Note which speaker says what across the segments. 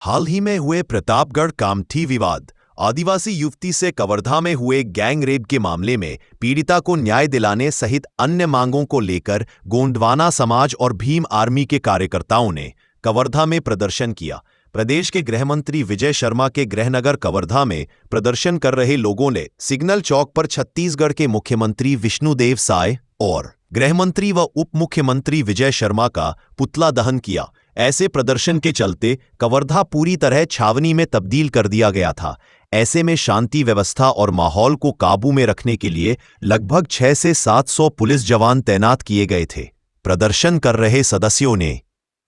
Speaker 1: हाल ही में हुए प्रतापगढ़ कामठी विवाद, आदिवासी युवती से कवर्धा में हुए गैंग रेप के मामले में पीड़िता को न्याय दिलाने सहित अन्य मांगों को लेकर गोंडवाना समाज और भीम आर्मी के कार्यकर्ताओं ने कवर्धा में प्रदर्शन किया। प्रदेश के गृह मंत्री विजय शर्मा के गृहनगर कवर्धा में प्रदर्शन कर रहे लोगों ने सिग्नल चौक पर छत्तीसगढ़ के मुख्यमंत्री विष्णुदेव साय और गृह मंत्री व उप मुख्यमंत्री विजय शर्मा का पुतला दहन किया। ऐसे प्रदर्शन के चलते कवर्धा पूरी तरह छावनी में तब्दील कर दिया गया था। ऐसे में शांति व्यवस्था और माहौल को काबू में रखने के लिए लगभग 600 से 700 पुलिस जवान तैनात किए गए थे। प्रदर्शन कर रहे सदस्यों ने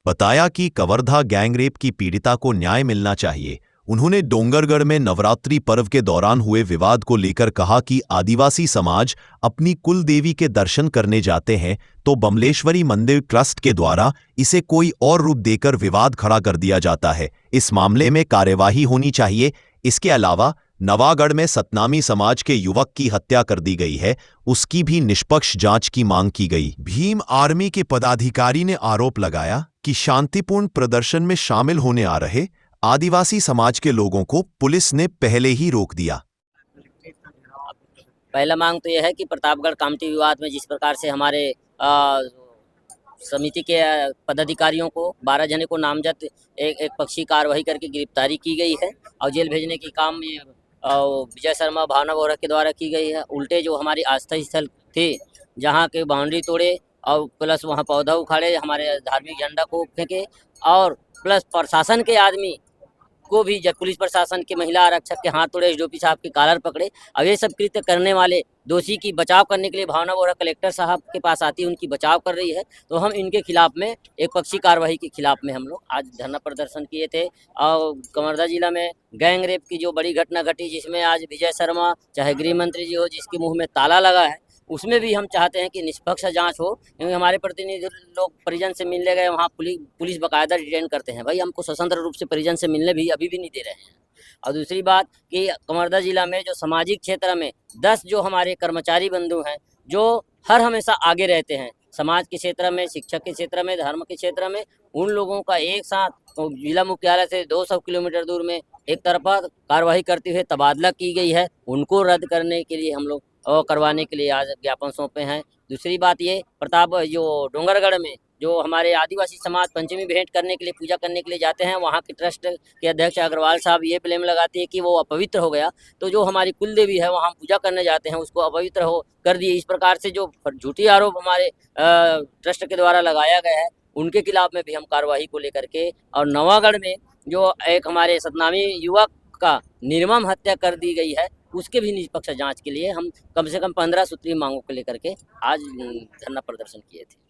Speaker 1: बताया कि कवर्धा गैंगरेप की पीड़िता को न्याय मिलना चाहिए। उन्होंने डोंगरगढ़ में नवरात्रि पर्व के दौरान हुए विवाद को लेकर कहा कि आदिवासी समाज अपनी कुल देवी के दर्शन करने जाते हैं तो बमलेश्वरी मंदिर ट्रस्ट के द्वारा इसे कोई और रूप देकर विवाद खड़ा कर दिया जाता है। इस मामले में कार्यवाही होनी चाहिए। इसके अलावा नवागढ़ में सतनामी समाज के युवक की हत्या कर दी गई है, उसकी भी निष्पक्ष जांच की मांग की गई। भीम आर्मी के पदाधिकारी ने आरोप लगाया कि शांतिपूर्ण प्रदर्शन में शामिल होने आ रहे आदिवासी समाज के लोगों को पुलिस ने पहले ही रोक दिया।
Speaker 2: पहला मांग तो यह है कि प्रतापगढ़ कामठी विवाद में जिस प्रकार से हमारे समिति के पदाधिकारियों को 12 जने को नामजद एक पक्षी कार्रवाई करके गिरफ्तारी की गई है और जेल भेजने की काम विजय शर्मा भावना बोरा के द्वारा की गई है। उल्टे जो हमारी आस्था स्थल थे जहाँ के बाउंड्री तोड़े और प्लस वहाँ पौधा उखाड़े, हमारे धार्मिक झंडा को फेंके और प्लस प्रशासन के आदमी को भी जब पुलिस प्रशासन के महिला आरक्षक के हाथ तोड़े, एसडीओपी साहब की कॉलर पकड़े। अब ये सब कृत्य करने वाले दोषी की बचाव करने के लिए भावना बोरा कलेक्टर साहब के पास आती है, उनकी बचाव कर रही है। तो हम इनके खिलाफ में एक पक्षी कार्रवाई के खिलाफ में हम लोग आज धरना प्रदर्शन किए थे। और कवर्धा जिला में गैंग रेप की जो बड़ी घटना घटी, जिसमें आज विजय शर्मा चाहे गृह मंत्री जी हो, जिसके मुँह में ताला लगा है, उसमें भी हम चाहते हैं कि निष्पक्ष जांच हो। क्योंकि हमारे प्रतिनिधि लोग परिजन से मिलने गए, वहाँ पुलिस बाकायदा डिटेन करते हैं। भाई हमको स्वतंत्र रूप से परिजन से मिलने भी अभी भी नहीं दे रहे हैं। और दूसरी बात कि कवर्धा जिला में जो सामाजिक क्षेत्र में 10 जो हमारे कर्मचारी बंधु हैं जो हर हमेशा आगे रहते हैं, समाज के क्षेत्र में, शिक्षा के क्षेत्र में, धर्म के क्षेत्र में, उन लोगों का एक साथ जिला मुख्यालय से 200 किलोमीटर दूर में एक तरफा कार्रवाई करते हुए तबादला की गई है। उनको रद्द करने के लिए हम लोग और करवाने के लिए आज ज्ञापन सौंपे हैं। दूसरी बात ये जो डोंगरगढ़ में जो हमारे आदिवासी समाज पंचमी भेंट करने के लिए, पूजा करने के लिए जाते हैं, वहाँ के ट्रस्ट के अध्यक्ष अग्रवाल साहब ये ब्लेम लगाते हैं कि वो अपवित्र हो गया। तो जो हमारी कुल देवी है वहाँ पूजा करने जाते हैं, उसको अपवित्र हो कर दिए। इस प्रकार से जो झूठी आरोप हमारे ट्रस्ट के द्वारा लगाया गया है, उनके खिलाफ में भी हम कार्रवाई को लेकर के, और नवागढ़ में जो एक हमारे सतनामी युवक का निर्मम हत्या कर दी गई है, उसके भी निष्पक्ष जांच के लिए हम कम से कम 15 सूत्रीय मांगों को लेकर के आज धरना प्रदर्शन किए थे।